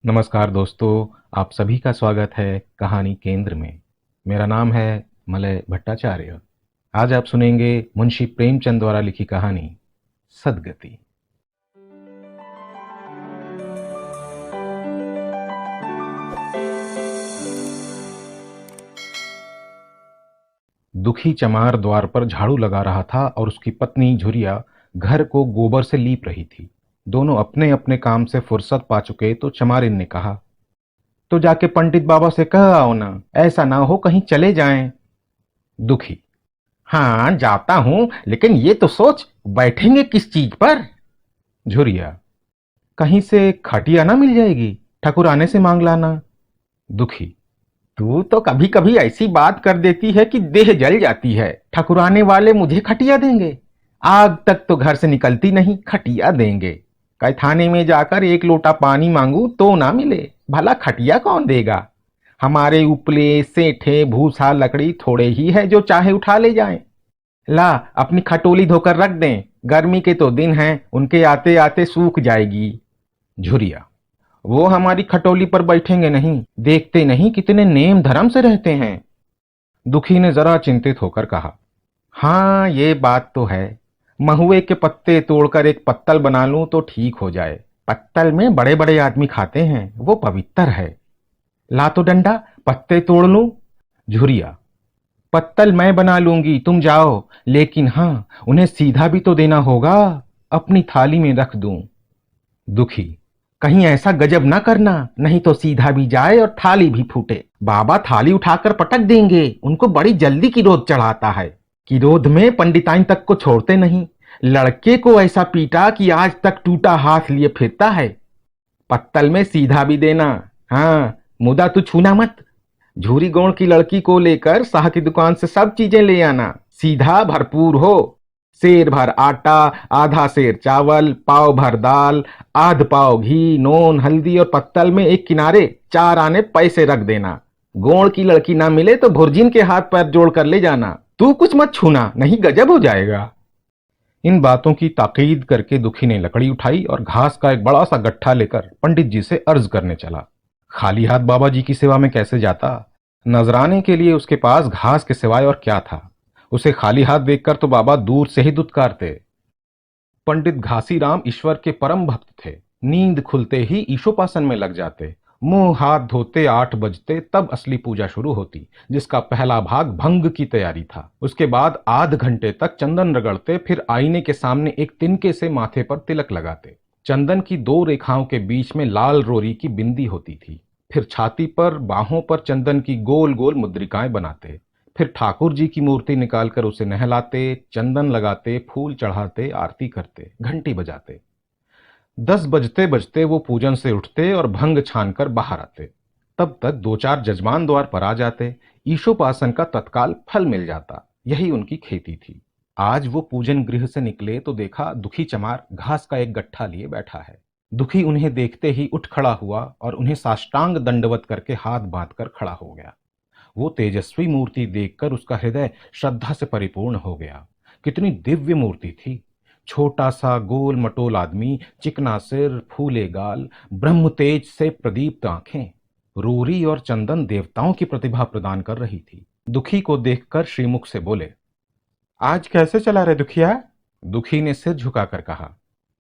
नमस्कार दोस्तों, आप सभी का स्वागत है कहानी केंद्र में। मेरा नाम है मलय भट्टाचार्य। आज आप सुनेंगे मुंशी प्रेमचंद द्वारा लिखी कहानी सदगति। दुखी चमार द्वार पर झाड़ू लगा रहा था और उसकी पत्नी झुरिया घर को गोबर से लीप रही थी। दोनों अपने अपने काम से फुर्सत पा चुके तो चमारिन ने कहा, तो जाके पंडित बाबा से कह आओ ना, ऐसा ना हो कहीं चले जाएं। दुखी, हाँ जाता हूं, लेकिन ये तो सोच बैठेंगे किस चीज पर। झुरिया, कहीं से खटिया ना मिल जाएगी, ठकुराने से मांग लाना। दुखी, तू तो कभी कभी ऐसी बात कर देती है कि देह जल जाती है। ठकुराने वाले मुझे खटिया देंगे? आग तक तो घर से निकलती नहीं, खटिया देंगे? कई थाने में जाकर एक लोटा पानी मांगू तो ना मिले, भला खटिया कौन देगा? हमारे उपले सेठे भूसा लकड़ी थोड़े ही है जो चाहे उठा ले जाएं। ला अपनी खटोली धोकर रख दें, गर्मी के तो दिन हैं, उनके आते आते सूख जाएगी। झुरिया, वो हमारी खटोली पर बैठेंगे नहीं, देखते नहीं कितने नेम धर्म से रहते हैं। दुखी ने जरा चिंतित होकर कहा, हाँ ये बात तो है। महुए के पत्ते तोड़कर एक पत्तल बना लूं तो ठीक हो जाए। पत्तल में बड़े बड़े आदमी खाते हैं, वो पवित्र है। ला तो डंडा, पत्ते तोड़ लूं। झुरिया, पत्तल मैं बना लूंगी, तुम जाओ, लेकिन हाँ उन्हें सीधा भी तो देना होगा, अपनी थाली में रख दूं। दुखी, कहीं ऐसा गजब ना करना, नहीं तो सीधा भी जाए और थाली भी फूटे। बाबा थाली उठाकर पटक देंगे, उनको बड़ी जल्दी किरोध चढ़ाता है। किरोध में पंडिताइन तक को छोड़ते नहीं। लड़के को ऐसा पीटा कि आज तक टूटा हाथ लिए फिरता है। पत्तल में सीधा भी देना, हाँ मुदा तू छूना मत। झूरी गोण की लड़की को लेकर शाह की दुकान से सब चीजें ले आना, सीधा भरपूर हो। सेर भर आटा, आधा सेर चावल, पाव भर दाल, आध पाव घी, नून हल्दी और पत्तल में एक किनारे 4 आने पैसे रख देना। गोण की लड़की ना मिले तो भुर्जिन के हाथ पैर जोड़ कर ले जाना। तू कुछ मत छूना, नहीं गजब हो जाएगा। इन बातों की ताकीद करके दुखी ने लकड़ी उठाई और घास का एक बड़ा सा गट्ठा लेकर पंडित जी से अर्ज करने चला। खाली हाथ बाबा जी की सेवा में कैसे जाता? नजराने के लिए उसके पास घास के सिवाय और क्या था? उसे खाली हाथ देखकर तो बाबा दूर से ही दुत्कारते। पंडित घासीराम ईश्वर के परम भक्त थे। नींद खुलते ही ईशोपासन में लग जाते। मुंह हाथ धोते 8 बजते तब असली पूजा शुरू होती, जिसका पहला भाग भंग की तैयारी था। उसके बाद आध घंटे तक चंदन रगड़ते, फिर आईने के सामने एक तिनके से माथे पर तिलक लगाते। चंदन की 2 रेखाओं के बीच में लाल रोरी की बिंदी होती थी। फिर छाती पर बाहों पर चंदन की गोल गोल मुद्रिकाएं बनाते। फिर ठाकुर जी की मूर्ति निकालकर उसे नहलाते, चंदन लगाते, फूल चढ़ाते, आरती करते, घंटी बजाते। 10 बजते बजते वो पूजन से उठते और भंग छानकर बाहर आते। तब तक 2-4 जजमान द्वार पर आ जाते। ईशोपासन का तत्काल फल मिल जाता। यही उनकी खेती थी। आज वो पूजन गृह से निकले तो देखा दुखी चमार घास का एक गट्ठा लिए बैठा है। दुखी उन्हें देखते ही उठ खड़ा हुआ और उन्हें साष्टांग दंडवत करके हाथ बांधकर खड़ा हो गया। वो तेजस्वी मूर्ति देखकर उसका हृदय श्रद्धा से परिपूर्ण हो गया। कितनी दिव्य मूर्ति थी! छोटा सा गोल मटोल आदमी, चिकना सिर, फूले गाल, ब्रह्म तेज से प्रदीप्त आंखें। रोरी और चंदन देवताओं की प्रतिभा प्रदान कर रही थी। दुखी को देखकर श्रीमुख से बोले, आज कैसे चला रे दुखिया? दुखी ने सिर झुकाकर कहा,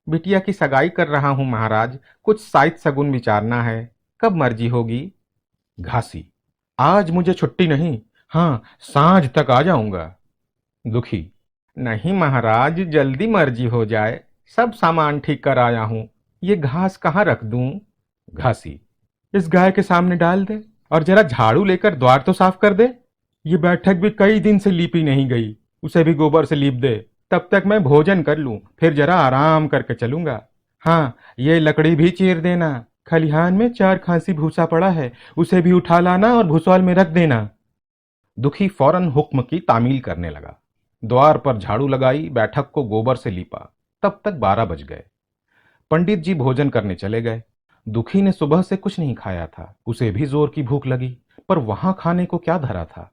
बिटिया की सगाई कर रहा हूं महाराज, कुछ साइत सगुन विचारना है, कब मर्जी होगी? घासी, आज मुझे छुट्टी नहीं, हाँ सांझ तक आ जाऊंगा। दुखी, नहीं महाराज, जल्दी मर्जी हो जाए, सब सामान ठीक कर आया हूं, ये घास कहाँ रख दूं? घासी, इस गाय के सामने डाल दे और जरा झाड़ू लेकर द्वार तो साफ कर दे। ये बैठक भी कई दिन से लीपी नहीं गई, उसे भी गोबर से लीप दे, तब तक मैं भोजन कर लूं, फिर जरा आराम करके चलूंगा। हाँ ये लकड़ी भी चीर देना, खलिहान में 4 खांसी भूसा पड़ा है, उसे भी उठा लाना और भूसौल में रख देना। दुखी फौरन हुक्म की तामील करने लगा। द्वार पर झाड़ू लगाई, बैठक को गोबर से लीपा। तब तक 12 बज गए। पंडित जी भोजन करने चले गए। दुखी ने सुबह से कुछ नहीं खाया था। उसे भी जोर की भूख लगी, पर वहां खाने को क्या धरा था?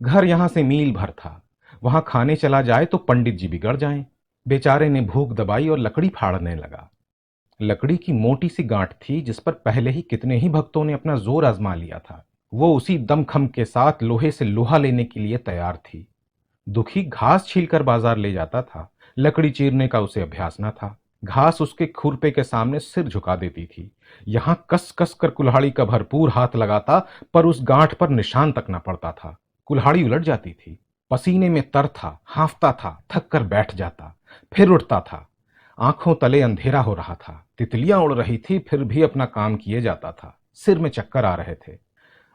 घर यहां से मील भर था। वहां खाने चला जाए तो पंडित जी बिगड़ जाएं। बेचारे ने भूख दबाई और लकड़ी फाड़ने लगा। लकड़ी की मोटी सी गांठ थी जिस पर पहले ही कितने ही भक्तों ने अपना जोर आजमा लिया था। वो उसी दमखम के साथ लोहे से लोहा लेने के लिए तैयार थी। दुखी घास छीलकर बाजार ले जाता था, लकड़ी चीरने का उसे अभ्यास न था। घास उसके खुरपे के सामने सिर झुका देती थी। यहां कस कस कर कुल्हाड़ी का भरपूर हाथ लगाता, पर उस गांठ पर निशान तक न पड़ता था। कुल्हाड़ी उलट जाती थी। पसीने में तर था, हांफता था, थक कर बैठ जाता, फिर उठता था। आंखों तले अंधेरा हो रहा था, तितलियां उड़ रही थी, फिर भी अपना काम किए जाता था। सिर में चक्कर आ रहे थे।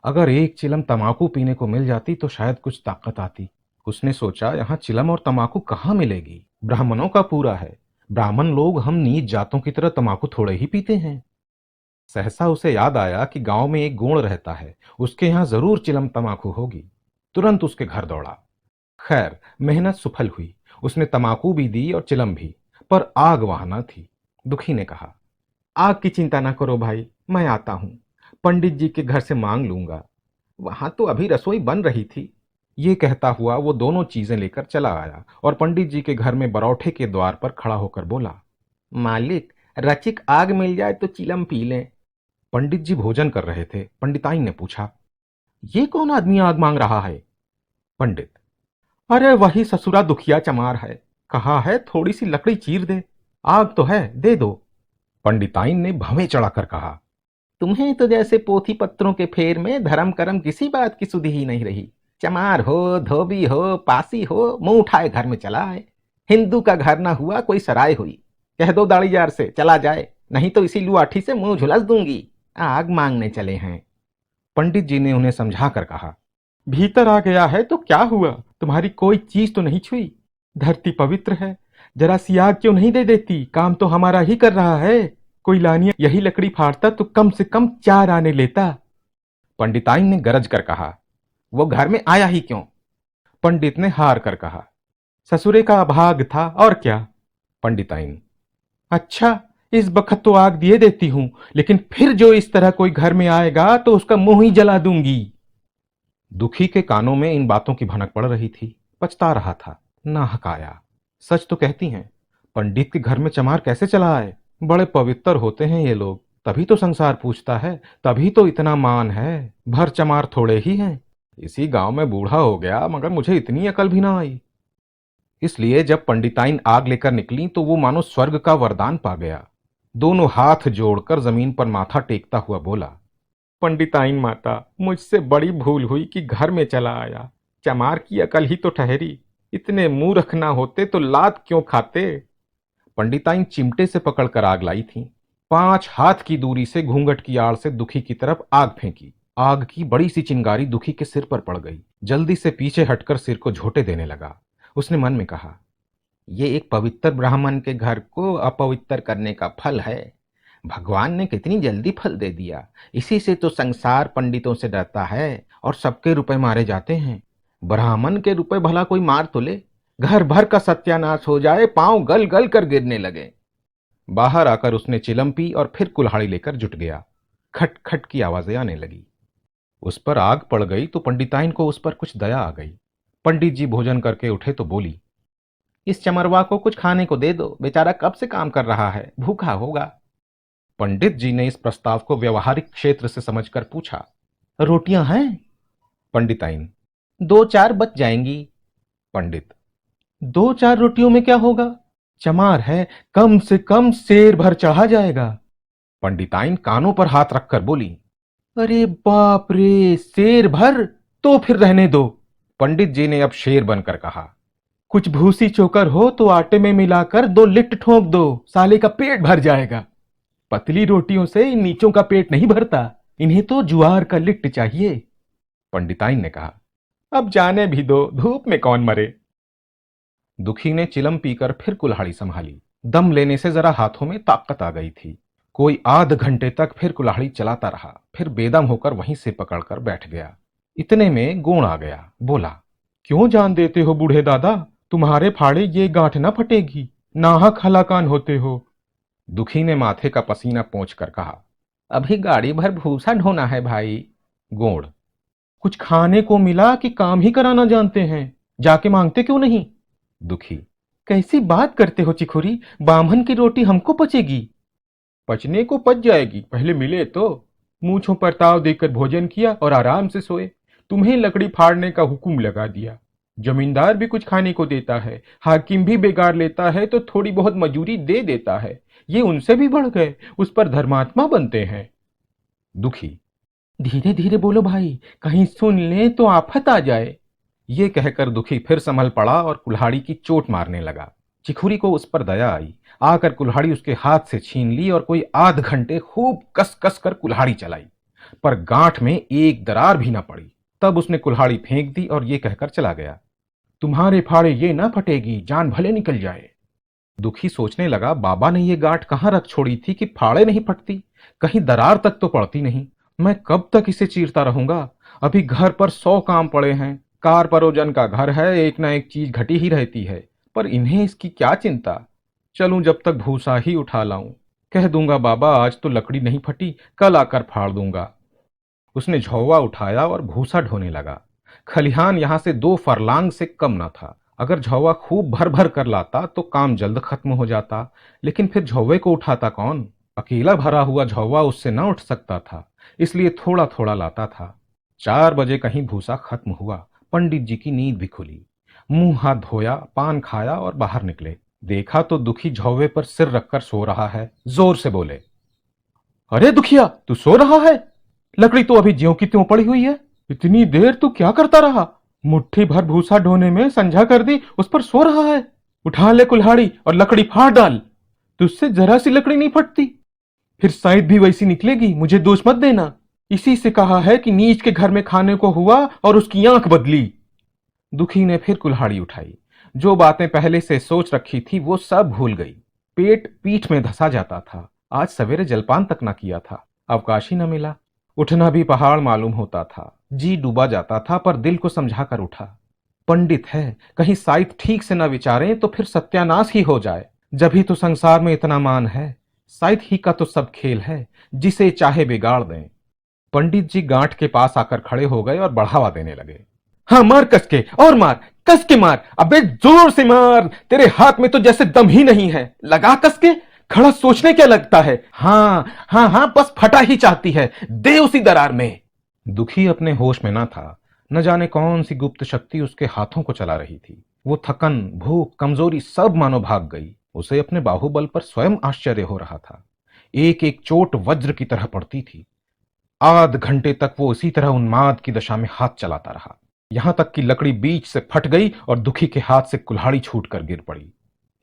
अगर एक चिलम तमाकू पीने को मिल जाती तो शायद कुछ ताकत आती। उसने सोचा, यहां चिलम और तमाकू कहाँ मिलेगी? ब्राह्मणों का पूरा है। ब्राह्मण लोग हम नीच जातों की तरह तमाकू थोड़े ही पीते हैं। सहसा उसे याद आया कि गांव में एक गोंड रहता है, उसके यहां जरूर चिलम तमाकू होगी। तुरंत उसके घर दौड़ा। खैर, मेहनत सफल हुई। उसने तमाकू भी दी और चिलम भी, पर आग वहां न थी। दुखी ने कहा, आग की चिंता ना करो भाई, मैं आता हूं। पंडित जी के घर से मांग लूंगा। वहां तो अभी रसोई बन रही थी। ये कहता हुआ वो दोनों चीजें लेकर चला आया और पंडित जी के घर में बरौठे के द्वार पर खड़ा होकर बोला, मालिक, रचिक आग मिल जाए तो चिलम पी लें। पंडित जी भोजन कर रहे थे। पंडिताइन ने पूछा, ये कौन आदमी आग मांग रहा है? पंडित, अरे वही ससुरा दुखिया चमार है। कहा है थोड़ी सी लकड़ी चीर दे, आग तो है, दे दो। पंडिताइन ने भवें चढ़ाकर कहा, तुम्हें तो जैसे पोथी पत्रों के फेर में धर्म कर्म किसी बात की सुधि ही नहीं रही। चमार हो, धोबी हो, पासी हो, मुंह उठाए घर में चला आए। हिंदू का घर ना हुआ कोई सराय हुई। कह दो दाढ़ीदार से चला जाए, नहीं तो इसी लुआठी से मुंह झुलस दूंगी। आग मांगने चले हैं। पंडित जी ने उन्हें समझा कर कहा, भीतर आ गया है तो क्या हुआ? तुम्हारी कोई चीज तो नहीं छुई। धरती पवित्र है, जरा सी आग क्यों नहीं दे देती? काम तो हमारा ही कर रहा है। कोई लानिया यही लकड़ी फाड़ता तो कम से कम 4 आने लेता। पंडिताइन ने गरज कर कहा, वो घर में आया ही क्यों? पंडित ने हार कर कहा, ससुरे का अभाग था और क्या। पंडिताइन, अच्छा, इस बखत तो आग दिए देती हूं, लेकिन फिर जो इस तरह कोई घर में आएगा तो उसका मुंह ही जला दूंगी। दुखी के कानों में इन बातों की भनक पड़ रही थी। पछता रहा था, नाहक आया। सच तो कहती हैं, पंडित के घर में चमार कैसे चला आए? बड़े पवित्र होते हैं ये लोग, तभी तो संसार पूछता है, तभी तो इतना मान है। भर चमार थोड़े ही हैं। इसी गांव में बूढ़ा हो गया, मगर मुझे इतनी अकल भी ना आई। इसलिए जब पंडिताइन आग लेकर निकली तो वो मानो स्वर्ग का वरदान पा गया। दोनों हाथ जोड़कर जमीन पर माथा टेकता हुआ बोला, पंडिताइन माता, मुझसे बड़ी भूल हुई कि घर में चला आया। चमार की अकल ही तो ठहरी। इतने मूर्ख ना होते तो लात क्यों खाते? पंडिताइन चिमटे से पकड़कर आग लाई थी। 5 हाथ की दूरी से घूंघट की आड़ से दुखी की तरफ आग फेंकी। आग की बड़ी सी चिंगारी दुखी के सिर पर पड़ गई। जल्दी से पीछे हटकर सिर को झोंटे देने लगा। उसने मन में कहा, ये एक पवित्र ब्राह्मण के घर को अपवित्र करने का फल है। भगवान ने कितनी जल्दी फल दे दिया। इसी से तो संसार पंडितों से डरता है और सबके रुपए मारे जाते हैं। ब्राह्मण के रुपए भला कोई मार तो ले, घर भर का सत्यानाश हो जाए, पांव गल गल कर गिरने लगे। बाहर आकर उसने चिलम पी और फिर कुल्हाड़ी लेकर जुट गया। खट खट की आवाजें आने लगी। उस पर आग पड़ गई तो पंडिताइन को उस पर कुछ दया आ गई। पंडित जी भोजन करके उठे तो बोली, इस चमरवा को कुछ खाने को दे दो, बेचारा कब से काम कर रहा है, भूखा होगा। पंडित जी ने इस प्रस्ताव को व्यवहारिक क्षेत्र से समझकर पूछा, रोटियां हैं? पंडिताइन, 2-4 बच जाएंगी। पंडित, 2-4 रोटियों में क्या होगा? चमार है, कम से कम शेर भर चढ़ा जाएगा। पंडिताइन कानों पर हाथ रखकर बोली, अरे बाप रे, शेर भर? तो फिर रहने दो। पंडित जी ने अब शेर बनकर कहा, कुछ भूसी चोकर हो तो आटे में मिलाकर 2 लिट्ट ठोक दो, साले का पेट भर जाएगा। पतली रोटियों से इन नीचों का पेट नहीं भरता, इन्हें तो ज्वार का लिट्ट चाहिए। पंडिताइन ने कहा, अब जाने भी दो, धूप में कौन मरे। दुखी ने चिलम पीकर फिर कुल्हाड़ी संभाली। दम लेने से जरा हाथों में ताकत आ गई थी। कोई आध घंटे तक फिर कुल्हाड़ी चलाता रहा, फिर बेदम होकर वहीं से पकड़कर बैठ गया। इतने में गोंड आ गया। बोला, क्यों जान देते हो बूढ़े दादा? तुम्हारे फाड़े ये गांठ ना फटेगी, नाहक हलाकान होते हो। दुखी ने माथे का पसीना पोंछ कर कहा, अभी गाड़ी भर भूसा ढोना है भाई। गोंड, कुछ खाने को मिला कि काम ही कराना जानते हैं? जाके मांगते क्यों नहीं? दुखी, कैसी बात करते हो चिखुरी, बामन की रोटी हमको पचेगी? पचने को पच जाएगी, पहले मिले तो। मूंछों पर ताव देकर भोजन किया और आराम से सोए। तुम्हें लकड़ी फाड़ने का हुक्म लगा दिया। जमींदार भी कुछ खाने को देता है, हाकिम भी बेगार लेता है तो थोड़ी बहुत मजूरी दे देता है। ये उनसे भी बढ़ गए, उस पर धर्मात्मा बनते हैं। दुखी, धीरे धीरे बोलो भाई, कहीं सुन ले तो आफत आ जाए। ये कहकर दुखी फिर संभल पड़ा और कुल्हाड़ी की चोट मारने लगा। चिखुरी को उस पर दया आई, आकर कुल्हाड़ी उसके हाथ से छीन ली और कोई आध घंटे खूब कस कस कर कुल्हाड़ी चलाई, पर गांठ में एक दरार भी न पड़ी। तब उसने कुल्हाड़ी फेंक दी और ये कहकर चला गया, तुम्हारे फाड़े ये ना फटेगी, जान भले निकल जाए। दुखी सोचने लगा, बाबा ने ये गांठ कहां रख छोड़ी थी कि फाड़े नहीं फटती, कहीं दरार तक तो पड़ती नहीं। मैं कब तक इसे चीरता रहूंगा? अभी घर पर 100 काम पड़े हैं। कार परोजन का घर है, एक ना एक चीज घटी ही रहती है, पर इन्हें इसकी क्या चिंता। चलूं जब तक भूसा ही उठा लाऊं। कह दूंगा, बाबा आज तो लकड़ी नहीं फटी, कल आकर फाड़ दूंगा। उसने झौवा उठाया और भूसा ढोने लगा। खलिहान यहां से 2 फरलांग से कम न था। अगर झौवा खूब भर भर कर लाता तो काम जल्द खत्म हो जाता, लेकिन फिर झौवे को उठाता कौन? अकेला भरा हुआ झौवा उससे न उठ सकता था, इसलिए थोड़ा थोड़ा लाता था। 4 बजे कहीं भूसा खत्म हुआ। पंडित जी की नींद भी खुली। मुंह हाथ धोया, पान खाया और बाहर निकले। देखा तो दुखी झौवे पर सिर रखकर सो रहा है। जोर से बोले, अरे दुखिया, तू सो रहा है? लकड़ी तो अभी ज्यों की त्यों पड़ी हुई है। इतनी देर तू क्या करता रहा? मुट्ठी भर भूसा ढोने में संझा कर दी, उस पर सो रहा है। उठा ले कुल्हाड़ी और लकड़ी फाड़ डाल। तुझसे जरा सी लकड़ी नहीं फटती, फिर शायद भी वैसी निकलेगी। मुझे दोष मत देना। इसी से कहा है कि नीच के घर में खाने को हुआ और उसकी आंख बदली। दुखी ने फिर कुल्हाड़ी उठाई। जो बातें पहले से सोच रखी थी वो सब भूल गई। पेट पीठ में धंसा जाता था। आज सवेरे जलपान तक न किया था, अवकाश ही न मिला। उठना भी पहाड़ मालूम होता था। जी डूबा जाता था, पर दिल को समझा कर उठा। पंडित है, कहीं साइत ठीक से न विचारें तो फिर सत्यानाश ही हो जाए। जभी तो संसार में इतना मान है। साइत ही का तो सब खेल है, जिसे चाहे बिगाड़ दें। पंडित जी गांठ के पास आकर खड़े हो गए और बढ़ावा देने लगे। हाँ, मार कसके और मार, कस के मार, अबे जोर से मार। तेरे हाथ में तो जैसे दम ही नहीं है। लगा कसके, खड़ा सोचने क्या लगता है? हाँ हाँ हाँ, बस फटा ही चाहती है, दे उसी दरार में। दुखी अपने होश में ना था। न जाने कौन सी गुप्त शक्ति उसके हाथों को चला रही थी। वो थकन, भूख, कमजोरी सब मानो भाग गई। उसे अपने बाहुबल पर स्वयं आश्चर्य हो रहा था। एक एक चोट वज्र की तरह पड़ती थी। आध घंटे तक वो इसी तरह उन्माद की दशा में हाथ चलाता रहा, यहां तक कि लकड़ी बीच से फट गई और दुखी के हाथ से कुल्हाड़ी छूटकर गिर पड़ी।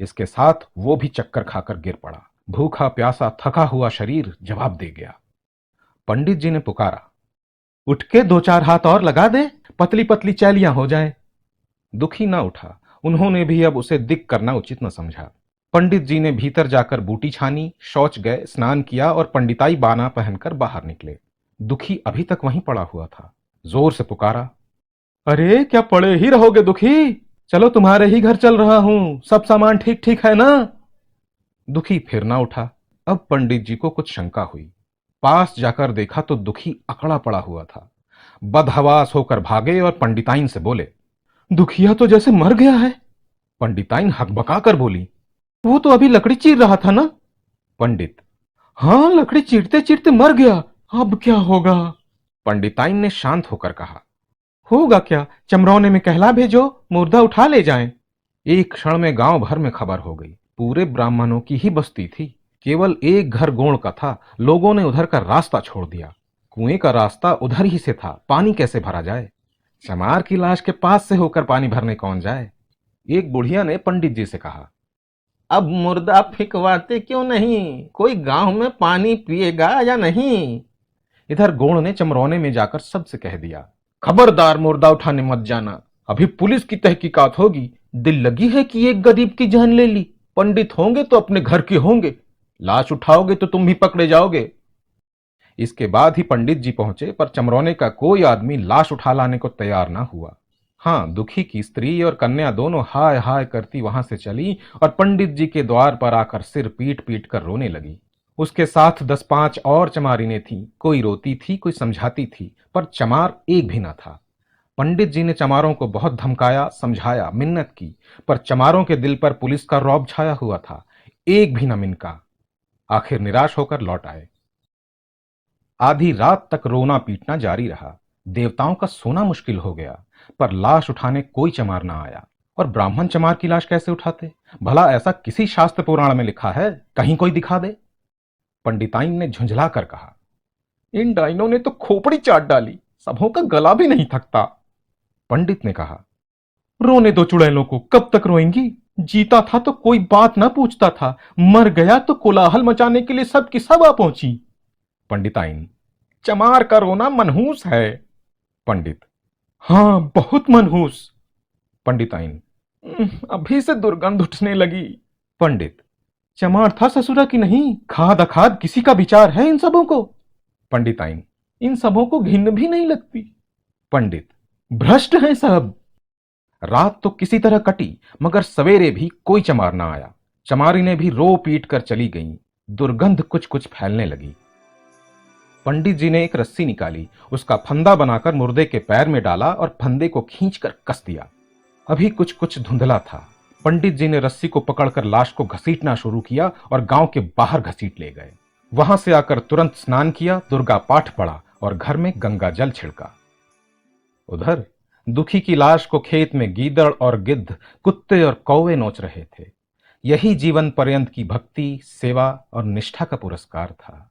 इसके साथ वो भी चक्कर खाकर गिर पड़ा। भूखा प्यासा थका हुआ शरीर जवाब दे गया। पंडित जी ने पुकारा, उठ के 2-4 हाथ और लगा दे, पतली पतली चैलियां हो जाए। दुखी ना उठा। उन्होंने भी अब उसे दिक करना उचित न समझा। पंडित जी ने भीतर जाकर बूटी छानी, शौच गए, स्नान किया और पंडिताई बाना पहनकर बाहर निकले। दुखी अभी तक वहीं पड़ा हुआ था। जोर से पुकारा, अरे क्या पड़े ही रहोगे दुखी? चलो तुम्हारे ही घर चल रहा हूं, सब सामान ठीक ठीक है ना? दुखी फिर ना उठा। अब पंडित जी को कुछ शंका हुई। पास जाकर देखा तो दुखी अकड़ा पड़ा हुआ था। बदहवास होकर भागे और पंडिताइन से बोले, दुखिया तो जैसे मर गया है। पंडिताइन हकबका कर बोली, वो तो अभी लकड़ी चीर रहा था ना? पंडित, हाँ, लकड़ी चीरते चीरते मर गया। अब क्या होगा? पंडिताइन ने शांत होकर कहा, होगा क्या, चमरौने में कहला भेजो, मुर्दा उठा ले जाएं। एक क्षण में गांव भर में खबर हो गई। पूरे ब्राह्मणों की ही बस्ती थी। केवल एक घर गोण का था। लोगों ने उधर का रास्ता छोड़ दिया। कुएं का रास्ता उधर ही से था, पानी कैसे भरा जाए? चमार की लाश के पास से होकर पानी भरने कौन जाए? एक बुढ़िया ने पंडित जी से कहा, अब मुर्दा फिकवाते क्यों नहीं? कोई गांव में पानी पिएगा या नहीं? इधर गोण ने चमरौने में जाकर सबसे कह दिया, खबरदार मुर्दा उठाने मत जाना, अभी पुलिस की तहकीकात होगी। दिल लगी है कि एक गरीब की जान ले ली। पंडित होंगे तो अपने घर के होंगे, लाश उठाओगे तो तुम भी पकड़े जाओगे। इसके बाद ही पंडित जी पहुंचे, पर चमरौने का कोई आदमी लाश उठा लाने को तैयार ना हुआ। हाँ, दुखी की स्त्री और कन्या दोनों हाय हाय करती वहां से चली और पंडित जी के द्वार पर आकर सिर पीट पीट कर रोने लगी। उसके साथ 10-5 और चमारिनें थीं। कोई रोती थी, कोई समझाती थी, पर चमार एक भी न था। पंडित जी ने चमारों को बहुत धमकाया, समझाया, मिन्नत की, पर चमारों के दिल पर पुलिस का रौब छाया हुआ था। एक भी न मिनका। आखिर निराश होकर लौट आए। आधी रात तक रोना पीटना जारी रहा। देवताओं का सोना मुश्किल हो गया, पर लाश उठाने कोई चमार ना आया। और ब्राह्मण चमार की लाश कैसे उठाते? भला ऐसा किसी शास्त्र पुराण में लिखा है? कहीं कोई दिखा दे। पंडिताइन ने झुंझला कर कहा, इन डाइनों ने तो खोपड़ी चाट डाली, सबों का गला भी नहीं थकता। पंडित ने कहा, रोने दो चुड़ैलों को, कब तक रोएंगी? जीता था तो कोई बात ना पूछता था, मर गया तो कोलाहल मचाने के लिए सबकी सब आ पहुंची। पंडिताइन, चमार का रोना मनहूस है। पंडित, हाँ, बहुत मनहूस। पंडिताइन, अभी से दुर्गंध उठने लगी। पंडित, चमार था ससुरा की नहीं, खाद अखाद किसी का विचार है इन सबों को? पंडिताइन, इन सबों को घिन भी नहीं लगती। पंडित, भ्रष्ट हैं सब। रात तो किसी तरह कटी, मगर सवेरे भी कोई चमार ना आया। चमारिनें भी रो पीट कर चली गईं। दुर्गंध कुछ कुछ फैलने लगी। पंडित जी ने एक रस्सी निकाली, उसका फंदा बनाकर मुर्दे के पैर में डाला और फंदे को खींचकर कस दिया। अभी कुछ कुछ धुंधला था। पंडित जी ने रस्सी को पकड़कर लाश को घसीटना शुरू किया और गांव के बाहर घसीट ले गए। वहां से आकर तुरंत स्नान किया, दुर्गा पाठ पढ़ा और घर में गंगा जल छिड़का। उधर दुखी की लाश को खेत में गीदड़ और गिद्ध, कुत्ते और कौवे नोच रहे थे। यही जीवन पर्यंत की भक्ति, सेवा और निष्ठा का पुरस्कार था।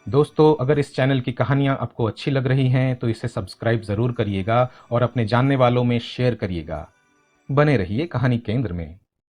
दोस्तों, अगर इस चैनल की कहानियां आपको अच्छी लग रही हैं तो इसे सब्सक्राइब जरूर करिएगा और अपने जानने वालों में शेयर करिएगा। बने रहिए कहानी केंद्र में।